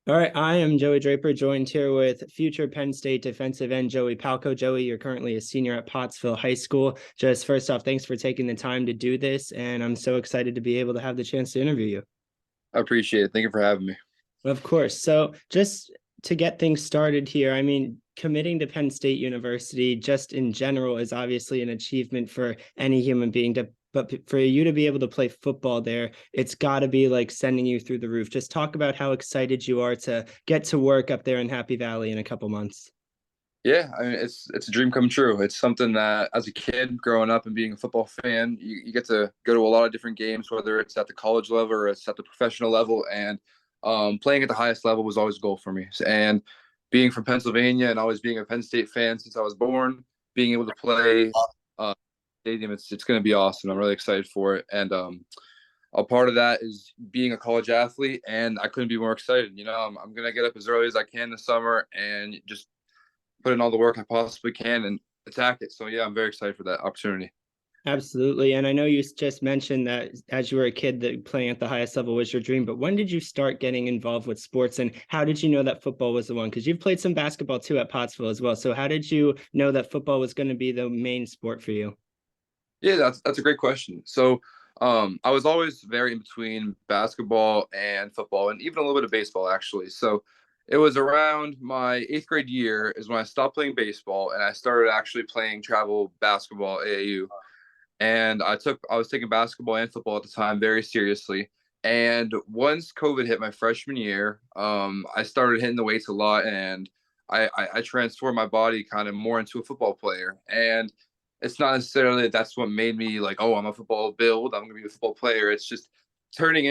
All right, I am Joey Draper, joined here with future Penn State defensive end Joey Palko. Joey, you're currently a senior at Pottsville High School. Just first off, thanks for taking the time to do this, and I'm so excited to be able to have the chance to interview you. I appreciate it. Thank you for having me. Of course. So, just to get things started here, I mean, committing to Penn State University, just in general, is obviously an achievement for any human being. But for you to be able to play football there, it's got to be like sending you through the roof. Just talk about how excited you are to get to work up there in Happy Valley in a couple months. Yeah, I mean it's a dream come true. It's something that as a kid growing up and being a football fan, you get to go to a lot of different games, whether it's at the college level or it's at the professional level. And playing at the highest level was always a goal for me. And being from Pennsylvania and always being a Penn State fan since I was born, being able to play uh, stadium, it's going to be awesome. I'm really excited for it. And a part of that is being a college athlete, and I couldn't be more excited. I'm going to get up as early as I can this summer and just put in all the work I possibly can and attack it. So yeah, I'm very excited for that opportunity. Absolutely. And I know you just mentioned that as you were a kid that playing at the highest level was your dream, but when did you start getting involved with sports and how did you know that football was the one? Because you've played some basketball too at Pottsville as well. So how did you know that football was going to be the main sport for you? Yeah, that's a great question. So I was always very in between basketball and football, and even a little bit of baseball actually. So it was around my eighth grade year is when I stopped playing baseball and I started actually playing travel basketball AAU. And I was taking basketball and football at the time very seriously. And once COVID hit my freshman year, I started hitting the weights a lot, and I transformed my body kind of more into a football player. And it's not necessarily that that's what made me like, oh, I'm a football build, I'm gonna be a football player. It's just turning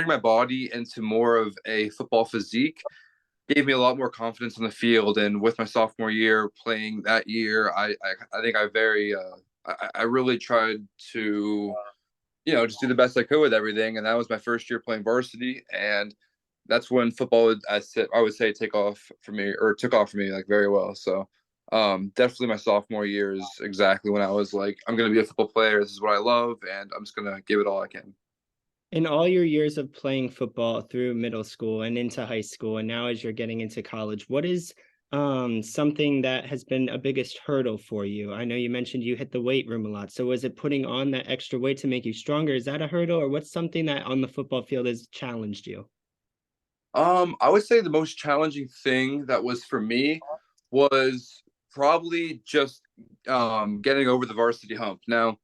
my body into more of a football physique gave me a lot more confidence on the field. And with my sophomore year playing that year, I think I really tried to just do the best I could with everything. And that was my first year playing varsity, and that's when football I would say took off for me like very well. So definitely my sophomore year is exactly when I was like, I'm gonna be a football player. This is what I love, and I'm just gonna give it all I can. In all your years of playing football through middle school and into high school, and now as you're getting into college, what is something that has been a biggest hurdle for you? I know you mentioned you hit the weight room a lot. So was it putting on that extra weight to make you stronger? Is that a hurdle, or what's something that on the football field has challenged you? I would say the most challenging thing that was for me was probably just getting over the varsity hump. Now,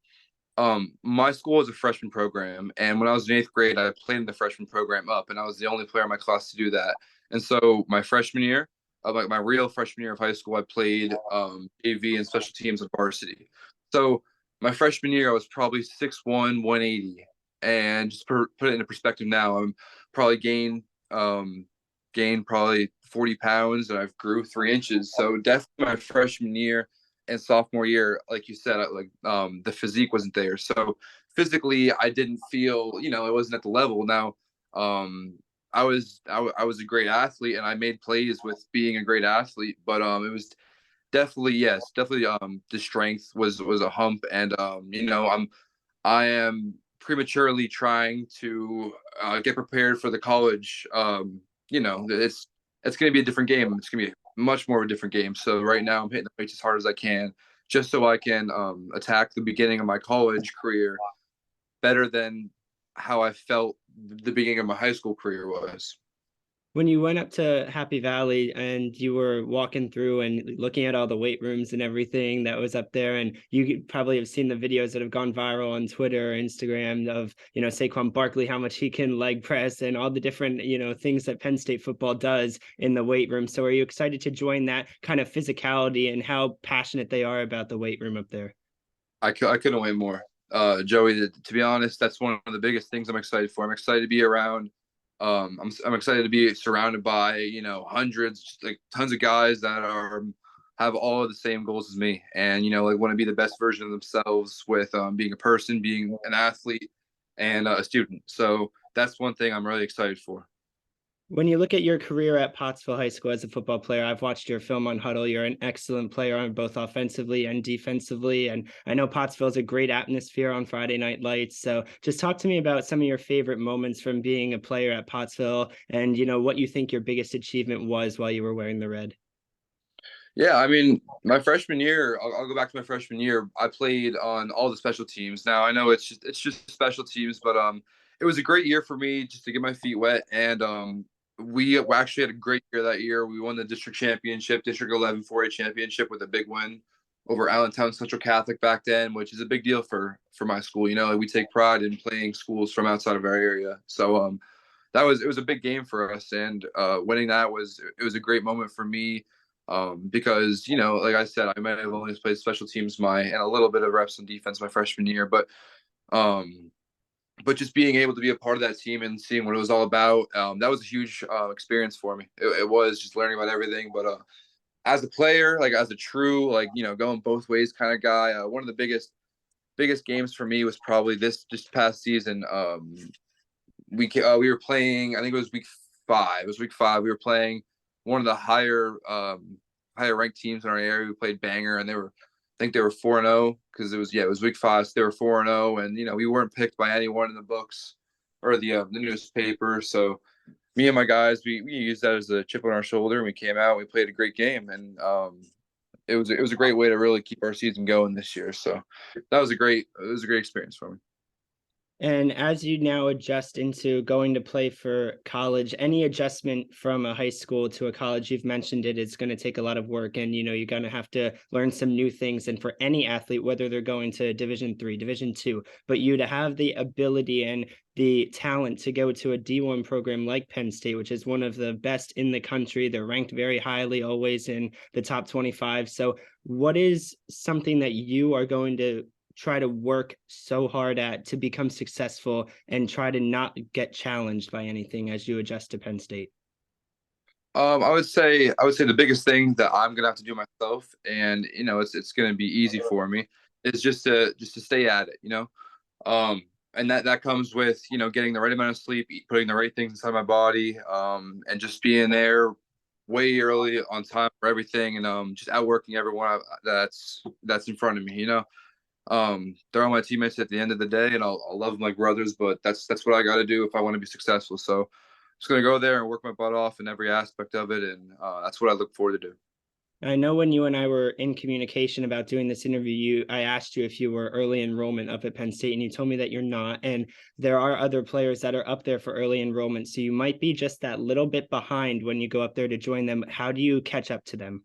my school is a freshman program, and when I was in eighth grade, I played in the freshman program up, and I was the only player in my class to do that. And so my freshman year, like my real freshman year of high school, I played AV and special teams of varsity. So my freshman year, I was probably 6'1", 180, and just put it into perspective now, I'm probably gained probably 40 pounds, and I've grew 3 inches. So definitely my freshman year and sophomore year, like you said, the physique wasn't there. So physically, I didn't feel, it wasn't at the level. Now, I was a great athlete, and I made plays with being a great athlete. But it was definitely, yes, definitely, the strength was a hump, and I am prematurely trying to get prepared for the college. It's going to be a different game. It's going to be much more of a different game. So right now, I'm hitting the weights as hard as I can, just so I can attack the beginning of my college career better than how I felt the beginning of my high school career was. When you went up to Happy Valley and you were walking through and looking at all the weight rooms and everything that was up there, and you probably have seen the videos that have gone viral on Twitter or Instagram of, Saquon Barkley, how much he can leg press and all the different, things that Penn State football does in the weight room. So are you excited to join that kind of physicality and how passionate they are about the weight room up there? I couldn't wait more. Joey, to be honest, that's one of the biggest things I'm excited for. I'm excited to be around. I'm excited to be surrounded by hundreds, like tons of guys that have all of the same goals as me, and like want to be the best version of themselves with being a person, being an athlete, and a student. So that's one thing I'm really excited for. When you look at your career at Pottsville High School as a football player, I've watched your film on Huddle. You're an excellent player on both offensively and defensively. And I know Pottsville is a great atmosphere on Friday Night Lights. So just talk to me about some of your favorite moments from being a player at Pottsville and, what you think your biggest achievement was while you were wearing the red. Yeah, I mean, my freshman year, I'll go back to my freshman year. I played on all the special teams. Now I know it's just special teams, but it was a great year for me just to get my feet wet. And we actually had a great year that year. We won the district championship, District 11 4A championship with a big win over Allentown Central Catholic back then, which is a big deal for my school. Like, we take pride in playing schools from outside of our area. So it was a big game for us, and winning that was a great moment for me, because like I said, I might have only played special teams and a little bit of reps on defense my freshman year, um, but just being able to be a part of that team and seeing what it was all about, that was a huge experience for me. It was just learning about everything, but as a player, like as a true going both ways kind of guy, one of the biggest games for me was probably this just past season. We were playing. I think it was week 5. It was week 5. We were playing one of the higher ranked teams in our area. We played Banger, and I think they were 4-0 because it was week 5. So they were 4-0, and we weren't picked by anyone in the books or the newspaper. So me and my guys, we used that as a chip on our shoulder, and we came out. We played a great game, and it was a great way to really keep our season going this year. So it was a great experience for me. And as you now adjust into going to play for college, any adjustment from a high school to a college, you've mentioned it's going to take a lot of work, and you're going to have to learn some new things. And for any athlete, whether they're going to Division 3, Division 2, but you to have the ability and the talent to go to a D1 program like Penn State, which is one of the best in the country. They're ranked very highly, always in the top 25. So what is something that you are going to try to work so hard at to become successful and try to not get challenged by anything as you adjust to Penn State? I would say the biggest thing that I'm gonna have to do myself, and it's gonna be easy for me, is just to stay at it. Um, and that comes with getting the right amount of sleep, putting the right things inside my body, and just being there way early on time for everything, and just outworking everyone that's in front of me. They're all my teammates at the end of the day, and I'll love them like brothers. But that's what I got to do if I want to be successful. So I'm just gonna go there and work my butt off in every aspect of it, and that's what I look forward to do. I know when you and I were in communication about doing this interview, I asked you if you were early enrollment up at Penn State, and you told me that you're not. And there are other players that are up there for early enrollment. So you might be just that little bit behind when you go up there to join them. How do you catch up to them?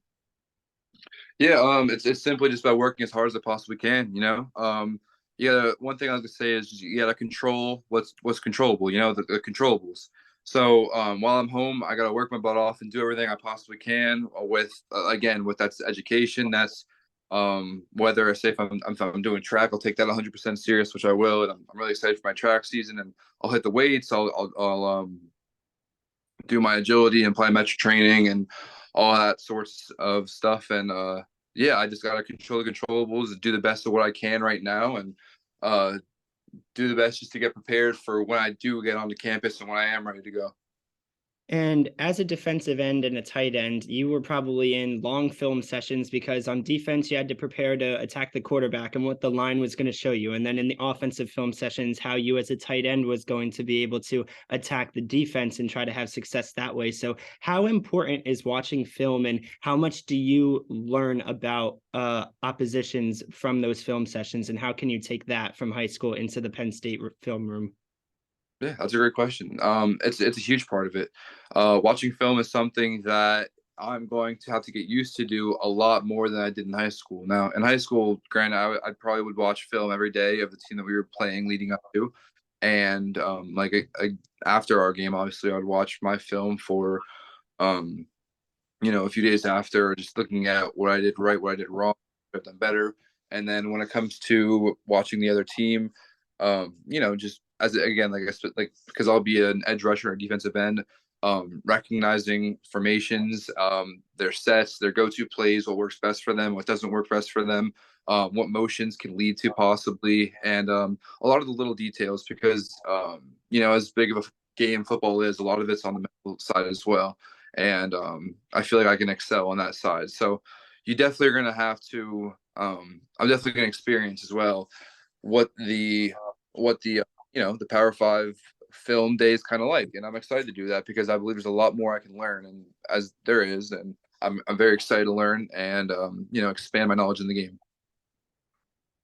Yeah, it's simply just by working as hard as I possibly can. Yeah. One thing I was gonna say is you gotta control what's controllable. The controllables. So while I'm home, I gotta work my butt off and do everything I possibly can with again with that's education. That's whether say if I'm doing track, I'll take that 100% serious, which I will, and I'm really excited for my track season. And I'll hit the weights. I'll do my agility and plyometric training and all that sorts of stuff. And yeah, I just gotta control the controllables and do the best of what I can right now, and uh, do the best just to get prepared for when I do get onto campus and when I am ready to go. And as a defensive end and a tight end, you were probably in long film sessions because on defense, you had to prepare to attack the quarterback and what the line was going to show you. And then in the offensive film sessions, how you as a tight end was going to be able to attack the defense and try to have success that way. So how important is watching film, and how much do you learn about oppositions from those film sessions? And how can you take that from high school into the Penn State film room? Yeah, that's a great question. It's a huge part of it. Watching film is something that I'm going to have to get used to do a lot more than I did in high school. Now, in high school, granted, I probably would watch film every day of the team that we were playing leading up to, and after our game, obviously, I would watch my film for um, a few days after, just looking at what I did right, what I did wrong, what I've done better. And then when it comes to watching the other team, just as again, like I said, like because I'll be an edge rusher or defensive end, recognizing formations, their sets, their go-to plays, what works best for them, what doesn't work best for them, what motions can lead to possibly, and a lot of the little details because as big of a game football is. A lot of it's on the mental side as well, and I feel like I can excel on that side. So you definitely are going to have to. I'm definitely going to experience as well what the the Power Five film day is kind of like, and I'm excited to do that because I believe there's a lot more I can learn, and as there is, and I'm very excited to learn and expand my knowledge in the game.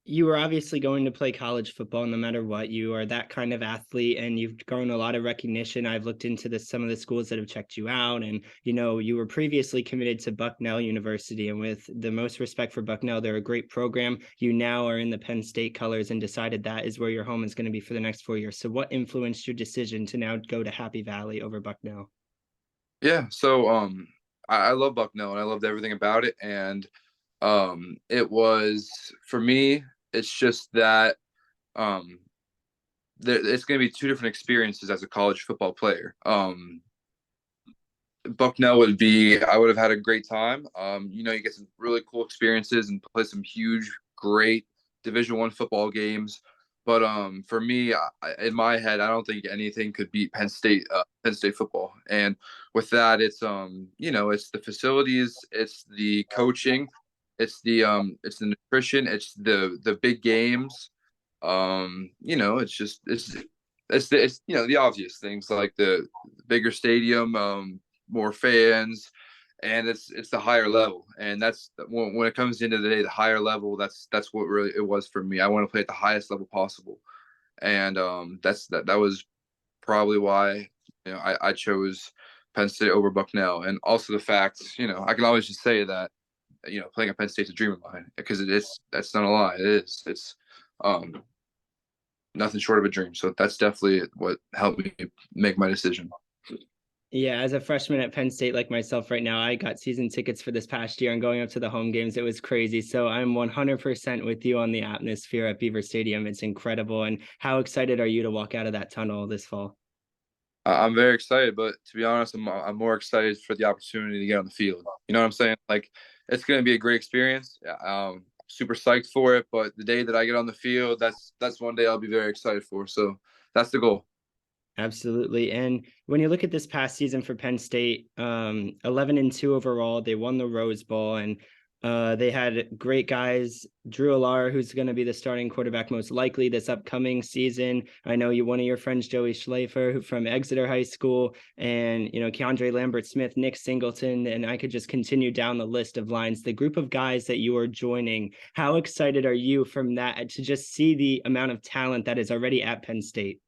You were obviously going to play college football no matter what. You are that kind of athlete and you've grown a lot of recognition. I've looked into some of the schools that have checked you out, and you were previously committed to Bucknell University, and with the most respect for Bucknell, they're a great program. You now are in the Penn State colors and decided that is where your home is going to be for the next 4 years. So what influenced your decision to now go to Happy Valley over Bucknell? Yeah, so I love Bucknell and I loved everything about it, and it was for me. It's just that um, it's going to be two different experiences as a college football player. Bucknell would be, I would have had a great time. You get some really cool experiences and play some huge, great Division I football games. But for me, in my head, I don't think anything could beat Penn State football. And with that, it's the facilities, it's the coaching, it's the nutrition, it's the big games. It's the obvious things like the bigger stadium, more fans, and it's the higher level. And that's when it comes into the day, the higher level. That's what really it was for me. I want to play at the highest level possible, and that was probably why I chose Penn State over Bucknell, and also the fact I can always just say that playing at Penn State's a dream of mine because that's not a lie. It is. It's um nothing short of a dream. So that's definitely what helped me make my decision. Yeah, as a freshman at Penn State like myself right now, I got season tickets for this past year and going up to the home games. It was crazy. So I'm 100% with you on the atmosphere at Beaver Stadium. It's incredible. And how excited are you to walk out of that tunnel this fall? I'm very excited, but to be honest, I'm more excited for the opportunity to get on the field. You know what I'm saying? Like, it's going to be a great experience. Super psyched for it, but the day that I get on the field, that's one day I'll be very excited for. So that's the goal. Absolutely. And when you look at this past season for Penn State, 11-2 overall, they won the Rose Bowl, and they had great guys. Drew Alar, who's going to be the starting quarterback most likely this upcoming season. I know one of your friends, Joey Schlafer, who from Exeter High School, and Keandre Lambert Smith, Nick Singleton, and I could just continue down the list of lines. The group of guys that you are joining, how excited are you from that to just see the amount of talent that is already at Penn State?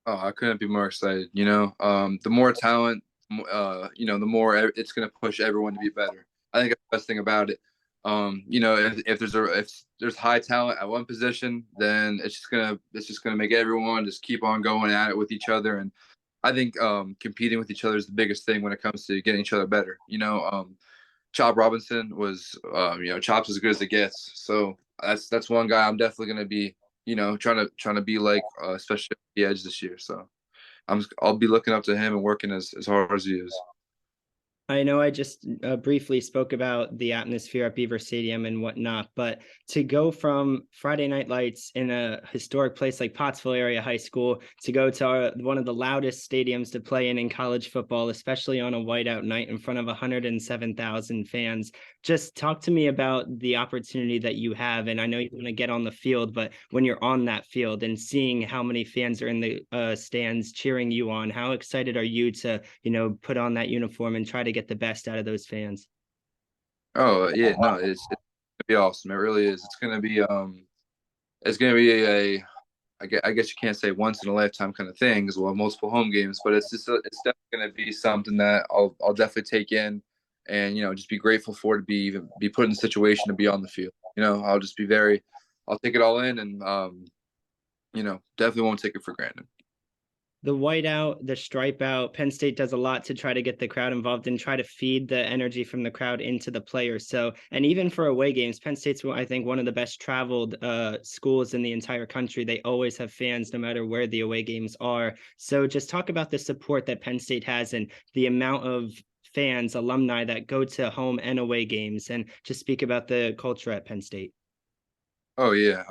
Oh, I couldn't be more excited. The more talent, the more it's going to push everyone to be better. I think that's the best thing about it. If there's high talent at one position, then it's just gonna make everyone just keep on going at it with each other. And I think competing with each other is the biggest thing when it comes to getting each other better. Chop Robinson was, Chop's as good as it gets. So that's one guy I'm definitely gonna be, trying to be like, especially at the edge this year. So I'll be looking up to him and working as hard as he is. I know I just briefly spoke about the atmosphere at Beaver Stadium and whatnot, but to go from Friday Night Lights in a historic place like Pottsville Area High School to go to one of the loudest stadiums to play in college football, especially on a whiteout night in front of 107,000 fans, just talk to me about the opportunity that you have. And I know you want to get on the field, but when you're on that field and seeing how many fans are in the stands cheering you on, how excited are you to, put on that uniform and try to get the best out of those fans? Oh yeah, no, it's gonna be awesome. It really is. It's gonna be I guess you can't say once in a lifetime kind of thing because we'll have multiple home games, but it's definitely gonna be something that I'll definitely take in, and just be grateful for to be put in the situation to be on the field. I'll take it all in, and definitely won't take it for granted. The whiteout, the stripe out, Penn State does a lot to try to get the crowd involved and try to feed the energy from the crowd into the players. So, and even for away games, Penn State's, I think, one of the best traveled schools in the entire country. They always have fans no matter where the away games are. So just talk about the support that Penn State has and the amount of fans, alumni that go to home and away games, and just speak about the culture at Penn State. Oh yeah,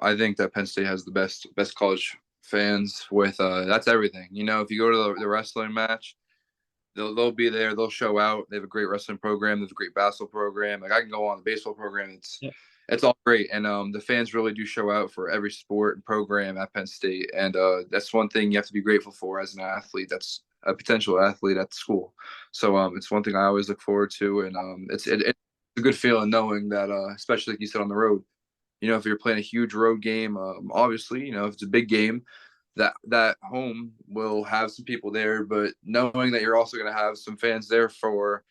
I think that Penn State has the best college fans with that's everything. If you go to the wrestling match, they'll be there. They'll show out. They have a great wrestling program. They have a great basketball program. Like I can go on the baseball program. It's all great, and the fans really do show out for every sport and program at Penn State, and that's one thing you have to be grateful for as an athlete. That's a potential athlete at the school. So it's one thing I always look forward to, and it's a good feeling knowing that, especially like you said on the road. If you're playing a huge road game, obviously, if it's a big game, that home will have some people there, but knowing that you're also going to have some fans there for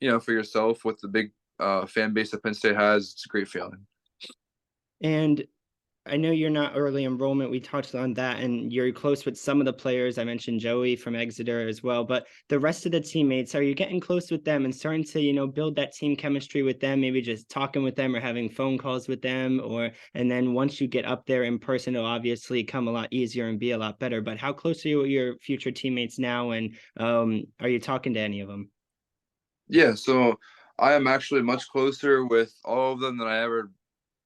yourself with the big fan base that Penn State has, it's a great feeling. And I know you're not early enrollment. We touched on that, and you're close with some of the players. I mentioned Joey from Exeter as well, but the rest of the teammates, are you getting close with them and starting to, build that team chemistry with them, maybe just talking with them or having phone calls with them, and then once you get up there in person, it'll obviously come a lot easier and be a lot better. But how close are you with your future teammates now? And are you talking to any of them? Yeah, so I am actually much closer with all of them than I ever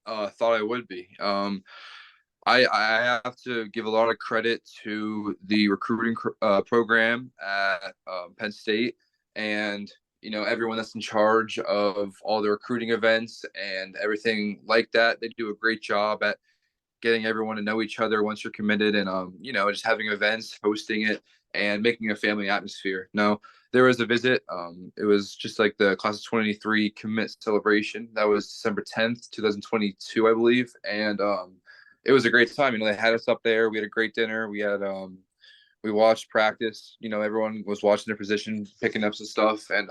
thought I would be. I have to give a lot of credit to the recruiting program at Penn State, and everyone that's in charge of all the recruiting events and everything like that. They do a great job at getting everyone to know each other once you're committed, and just having events, hosting it, and making a family atmosphere. No, there was a visit. It was just like the class of 23 commit celebration. That was December 10th, 2022, I believe, and it was a great time. They had us up there. We had a great dinner. We watched practice. Everyone was watching their position, picking up some stuff, and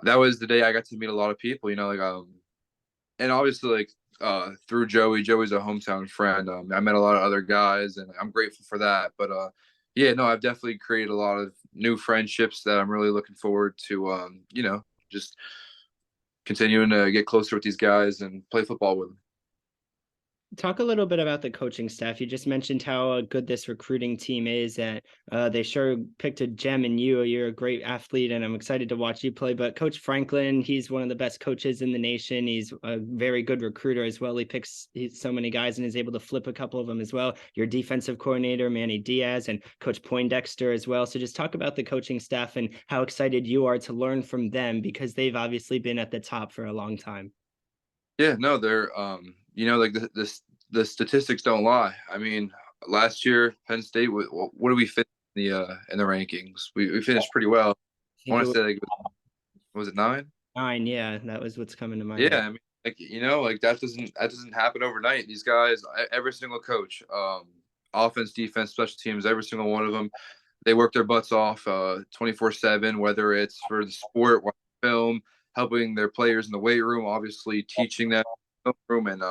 that was the day I got to meet a lot of people. And obviously through Joey's a hometown friend. I met a lot of other guys, and I'm grateful for that. But yeah, no, I've definitely created a lot of new friendships that I'm really looking forward to. Just continuing to get closer with these guys and play football with them. Talk a little bit about the coaching staff. You just mentioned how good this recruiting team is, and they sure picked a gem in you. You're a great athlete, and I'm excited to watch you play. But Coach Franklin, he's one of the best coaches in the nation. He's a very good recruiter as well. He picks so many guys and is able to flip a couple of them as well. Your defensive coordinator, Manny Diaz, and Coach Poindexter as well. So just talk about the coaching staff and how excited you are to learn from them, because they've obviously been at the top for a long time. Yeah, no, they're like the statistics don't lie. I mean, last year Penn State, what do we fit in the rankings? We finished pretty well. I want to say like, was it 9? 9, yeah, that was what's coming to my Yeah, head. I mean, like that doesn't happen overnight. These guys, every single coach, offense, defense, special teams, every single one of them, they work their butts off 24/7, whether it's for the sport, film, helping their players in the weight room, obviously teaching them in the room, and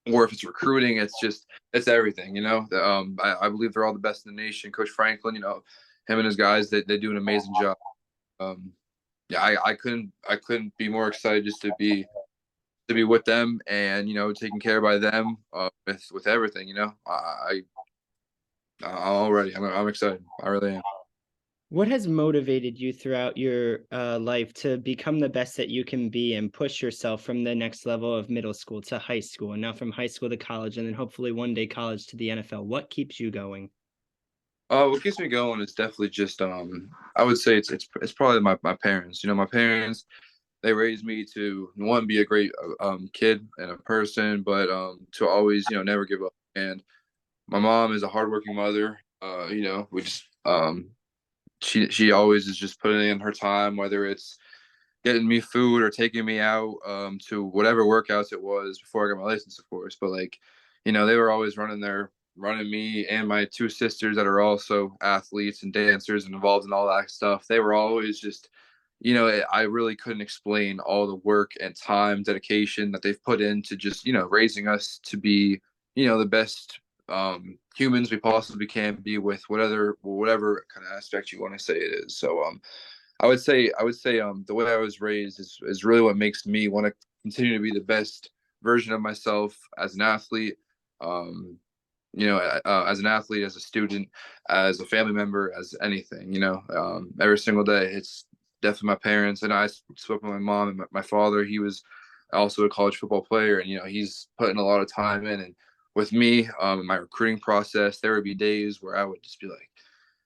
or if it's recruiting, it's everything. I believe they're all the best in the nation. Coach Franklin, him and his guys, they do an amazing job. Yeah, I couldn't be more excited just to be with them, and taken care by them with everything. I'm excited. I really am. What has motivated you throughout your life to become the best that you can be and push yourself from the next level of middle school to high school, and now from high school to college, and then hopefully one day college to the NFL? What keeps you going? What keeps me going is definitely just I would say it's probably my parents. My parents, they raised me to, one, be a great kid and a person, but to always never give up. And my mom is a hardworking mother. We just she always is just putting in her time, whether it's getting me food or taking me out to whatever workouts it was before I got my license, of course. But they were always running me and my two sisters that are also athletes and dancers and involved in all that stuff. They were always just, I really couldn't explain all the work and time, dedication that they've put into just, raising us to be, the best humans we possibly can be, with whatever kind of aspect you want to say it is. So I would say the way I was raised is really what makes me want to continue to be the best version of myself as an athlete. Um, as an athlete, as a student, as a family member, as anything. Every single day, it's definitely my parents. And I spoke with my mom and my father. He was also a college football player, and he's putting a lot of time in. And with me, in my recruiting process, there would be days where I would just be like,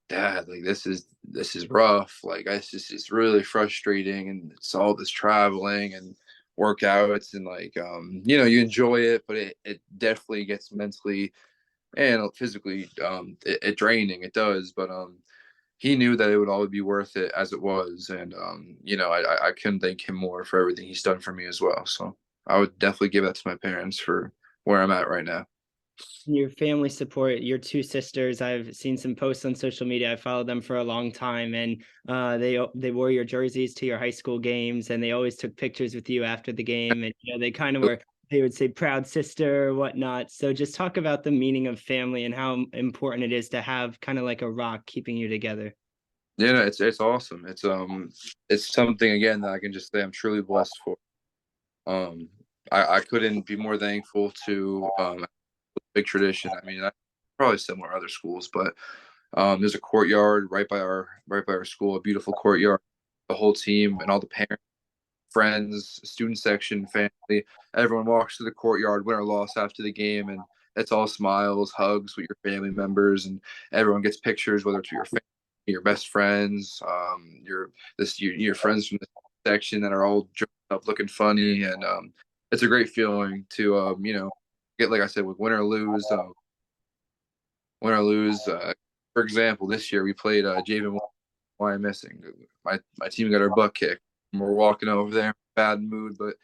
Dad, like this is rough. Like it's really frustrating, and it's all this traveling and workouts, and like you enjoy it, but it definitely gets mentally and physically it draining. It does, but he knew that it would always be worth it as it was, and I couldn't thank him more for everything he's done for me as well. So I would definitely give that to my parents for where I'm at right now. Your family support, your two sisters. I've seen some posts on social media. I followed them for a long time, and they wore your jerseys to your high school games, and they always took pictures with you after the game. And they kind of were. They would say "proud sister" or whatnot. So just talk about the meaning of family and how important it is to have kind of like a rock keeping you together. Yeah, no, it's awesome. It's something again that I can just say I'm truly blessed for. Um, I couldn't be more thankful to big tradition. I mean, probably similar to other schools, but there's a courtyard right by our school, a beautiful courtyard. The whole team and all the parents, friends, student section, family, everyone walks to the courtyard, win or loss after the game, and it's all smiles, hugs with your family members, and everyone gets pictures, whether it's your family, your best friends, your friends from the section that are all dressed up looking funny, and it's a great feeling to get, like I said, with win or lose. For example, this year we played Javen. Why I'm missing. My team got our butt kicked. We're walking over there, bad mood, but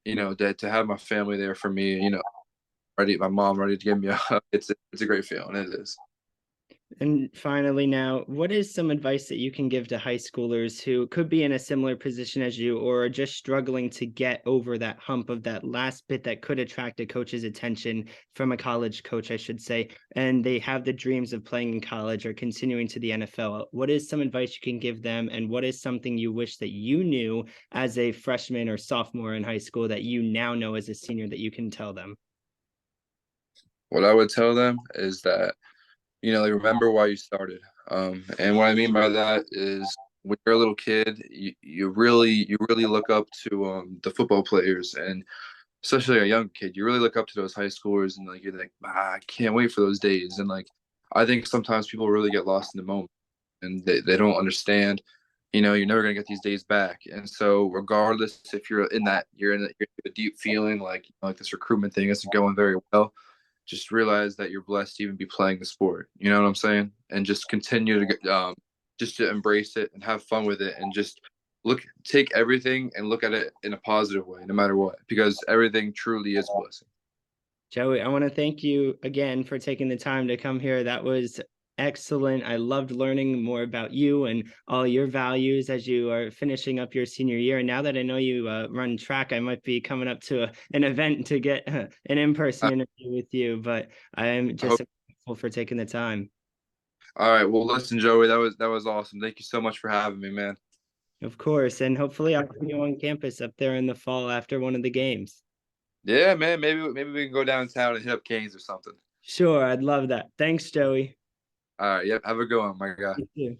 to have my family there for me, ready, my mom ready to give me a hug. It's a great feeling. It is. And finally, now, what is some advice that you can give to high schoolers who could be in a similar position as you or are just struggling to get over that hump of that last bit that could attract a coach's attention from a college coach, I should say, and they have the dreams of playing in college or continuing to the NFL? What is some advice you can give them, and what is something you wish that you knew as a freshman or sophomore in high school that you now know as a senior that you can tell them? What I would tell them is that like remember why you started. And what I mean by that is when you're a little kid, you really look up to the football players, and especially a young kid, you really look up to those high schoolers, and like you're like, I can't wait for those days. And like I think sometimes people really get lost in the moment, and they don't understand. You're never gonna get these days back, and so regardless if you're in a deep feeling like this recruitment thing isn't going very well, just realize that you're blessed to even be playing the sport. You know what I'm saying? And just continue to just to embrace it and have fun with it, and just take everything and look at it in a positive way, no matter what, because everything truly is a blessing. Joey, I want to thank you again for taking the time to come here. That was excellent. I loved learning more about you and all your values as you are finishing up your senior year. And now that I know you run track, I might be coming up to an event to get an in-person I, interview with you. But I am I just hope. grateful for taking the time. All right. Well, listen, Joey, that was awesome. Thank you so much for having me, man. Of course. And hopefully I'll see you on campus up there in the fall after one of the games. Yeah, man. Maybe we can go downtown and hit up Canes or something. Sure, I'd love that. Thanks, Joey. All right. Yep. Have a good one, my guy. You too.